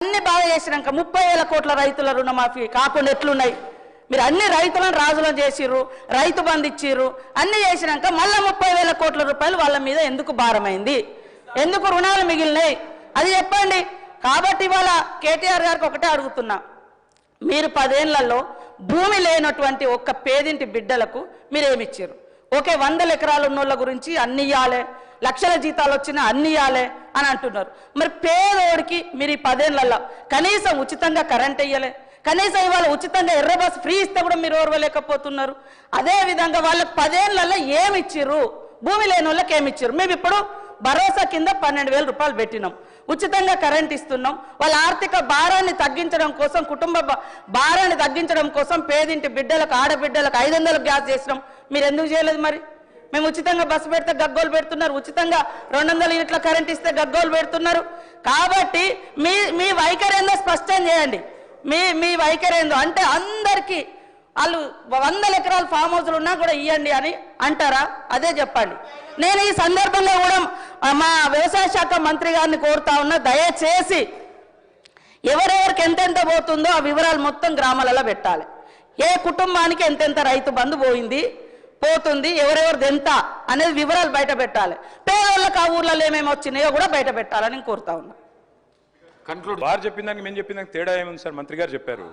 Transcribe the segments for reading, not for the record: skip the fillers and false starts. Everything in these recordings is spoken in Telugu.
అన్ని బాగా చేసినాక 30,000 కోట్ల రైతుల రుణమాఫీ కాకుండా ఎట్లున్నాయి? మీరు అన్ని రైతులను రాజులను చేసిర్రు, రైతు బంధు ఇచ్చిర్రు, అన్ని చేసినాక మళ్ళీ 30,000 కోట్ల రూపాయలు వాళ్ళ మీద ఎందుకు భారమైంది? ఎందుకు రుణాలు మిగిలినాయి? అది చెప్పండి. కాబట్టి ఇవాళ కేటీఆర్ గారికి ఒకటే అడుగుతున్నా, మీరు 10 ఏళ్లలో భూమి లేనటువంటి ఒక్క పేదింటి బిడ్డలకు మీరేమిచ్చారు? ఓకే, 100 ఎకరాలు ఉన్నోళ్ళ గురించి అన్ని ఇయ్యాలే, లక్షల జీతాలు వచ్చినా అన్ని ఇయ్యాలే అని అంటున్నారు. మరి పేదోడికి మీరు ఈ 10 ఏళ్లలో కనీసం ఉచితంగా కరెంట్ ఇయ్యలే, కనీసం ఇవాళ ఉచితంగా ఎర్ర బస్ ఫ్రీ ఇస్తే కూడా మీరు ఓర్వలేకపోతున్నారు. అదేవిధంగా వాళ్ళకి 10 ఏళ్లలో ఏమిచ్చిర్రు? భూమి లేని వాళ్ళకి ఏమిచ్చారు? మేము ఇప్పుడు భరోసా కింద 12,000 రూపాయలు పెట్టినాం, ఉచితంగా కరెంట్ ఇస్తున్నాం. వాళ్ళ ఆర్థిక భారాన్ని తగ్గించడం కోసం, కుటుంబ భారాన్ని తగ్గించడం కోసం పేదింటి బిడ్డలకు, ఆడబిడ్డలకు 500 గ్యాస్ చేసినాం. మీరు ఎందుకు చేయలేదు? మరి మేము ఉచితంగా బస్సు పెడితే గగ్గోలు పెడుతున్నారు, ఉచితంగా 200 యూనిట్ల కరెంట్ ఇస్తే గగ్గోలు పెడుతున్నారు. కాబట్టి మీ వైఖరి ఏందో స్పష్టం చేయండి. మీ వైఖరి ఏందో అంటే అందరికీ వాళ్ళు 100 ఎకరాల ఫామ్ హౌస్లు ఉన్నా కూడా ఇవ్వండి అని అంటారా? అదే చెప్పండి. నేను ఈ సందర్భంగా కూడా మా వ్యవసాయ శాఖ మంత్రి గారిని కోరుతా ఉన్నా, దయచేసి ఎవరెవరికి ఎంతెంత పోతుందో ఆ వివరాలు మొత్తం గ్రామాలలో పెట్టాలి. ఏ కుటుంబానికి ఎంతెంత రైతు బంధు పోతుంది, ఎవరెవరిది ఎంత అనేది వివరాలు బయట పెట్టాలి. పేదోళ్ళకి ఆ ఊర్లలో ఏమేమి వచ్చినాయో కూడా బయట పెట్టాలని కోరుతా ఉన్నా. కన్క్లూడ్. వారు చెప్పిన దానికి మేము చెప్పిన దానికి తేడా ఏముంది సార్? మంత్రి గారు చెప్పారు,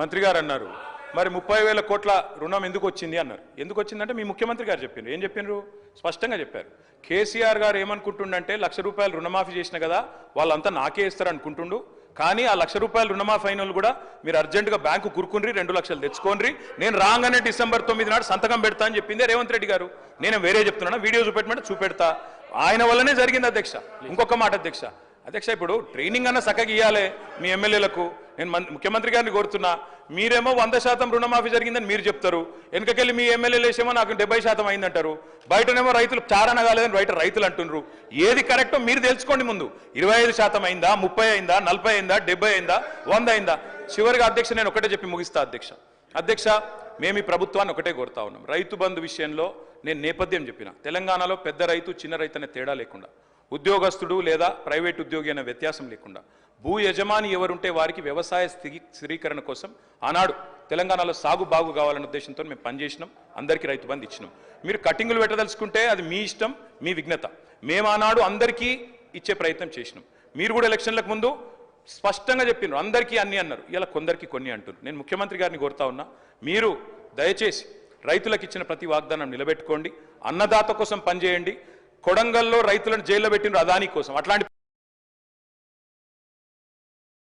మంత్రి గారు అన్నారు మరి 30,000 కోట్ల రుణం ఎందుకు వచ్చింది అన్నారు. ఎందుకు వచ్చిందంటే మీ ముఖ్యమంత్రి గారు చెప్పిండ్రు. ఏం చెప్పినారు? స్పష్టంగా చెప్పారు. కేసీఆర్ గారు ఏమనుకుంటుండంటే ₹1,00,000 రుణమాఫీ చేసిన కదా వాళ్ళంతా నాకే ఇస్తారు అనుకుంటుండు, కానీ ఆ ₹1,00,000 రుణమాఫీ అయిన వాళ్ళు కూడా మీరు అర్జెంటుగా బ్యాంకు కురుకుని 2 లక్షలు తెచ్చుకోండి, నేను రాగానే డిసెంబర్ 9 నాడు సంతకం పెడతా అని చెప్పిందే రేవంత్ రెడ్డి గారు. నేను వేరే చెప్తున్నాను, వీడియో చూపెట్టమంటే చూపెడతా. ఆయన వల్లనే జరిగింది అధ్యక్ష. ఇంకొక మాట అధ్యక్ష, ఇప్పుడు ట్రైనింగ్ అన్న చక్కగా ఇవ్వాలి మీ ఎమ్మెల్యేలకు. నేను ముఖ్యమంత్రి గారిని కోరుతున్నా, మీరేమో 100% రుణమాఫీ జరిగిందని మీరు చెప్తారు, వెనకకెళ్ళి మీ ఎమ్మెల్యేలు వేసేమో నాకు 70% అయిందంటారు, బయటనేమో రైతులు చారణ కాలేదని బయట రైతులు అంటున్నారు. ఏది కరెక్టో మీరు తెలుసుకోండి. ముందు 25% అయిందా, 30 అయిందా, 40 అయిందా, 70 అయిందా, 100 అయిందా? చివరిగా అధ్యక్ష నేను ఒకటే చెప్పి ముగిస్తా అధ్యక్ష, మేము ఈ ప్రభుత్వాన్ని ఒకటే కోరుతా ఉన్నాం. రైతు బంధు విషయంలో నేను నేపథ్యం చెప్పిన, తెలంగాణలో పెద్ద రైతు చిన్న రైతు అనే తేడా లేకుండా, ఉద్యోగస్తుడు లేదా ప్రైవేట్ ఉద్యోగి అనే వ్యత్యాసం లేకుండా, భూ యజమాని ఎవరుంటే వారికి వ్యవసాయ స్థిరీకరణ కోసం ఆనాడు తెలంగాణలో సాగు బాగు కావాలనే ఉద్దేశంతో మేము పనిచేసినాం. అందరికీ రైతు బంధు ఇచ్చినాం. మీరు కటింగులు పెట్టదలుచుకుంటే అది మీ ఇష్టం, మీ విఘ్నత. మేము ఆనాడు అందరికీ ఇచ్చే ప్రయత్నం చేసినాం. మీరు కూడా ఎలక్షన్లకు ముందు స్పష్టంగా చెప్పినారు, అందరికీ అన్ని అన్నారు, ఇలా కొందరికి కొన్ని అంటున్నారు. నేను ముఖ్యమంత్రి గారిని కోరుతా ఉన్నా, మీరు దయచేసి రైతులకు ఇచ్చిన ప్రతి వాగ్దానం నిలబెట్టుకోండి, అన్నదాత కోసం పనిచేయండి. కొడంగల్లో రైతులను జైల్లో పెట్టినారు అదాని కోసం. అట్లాంటి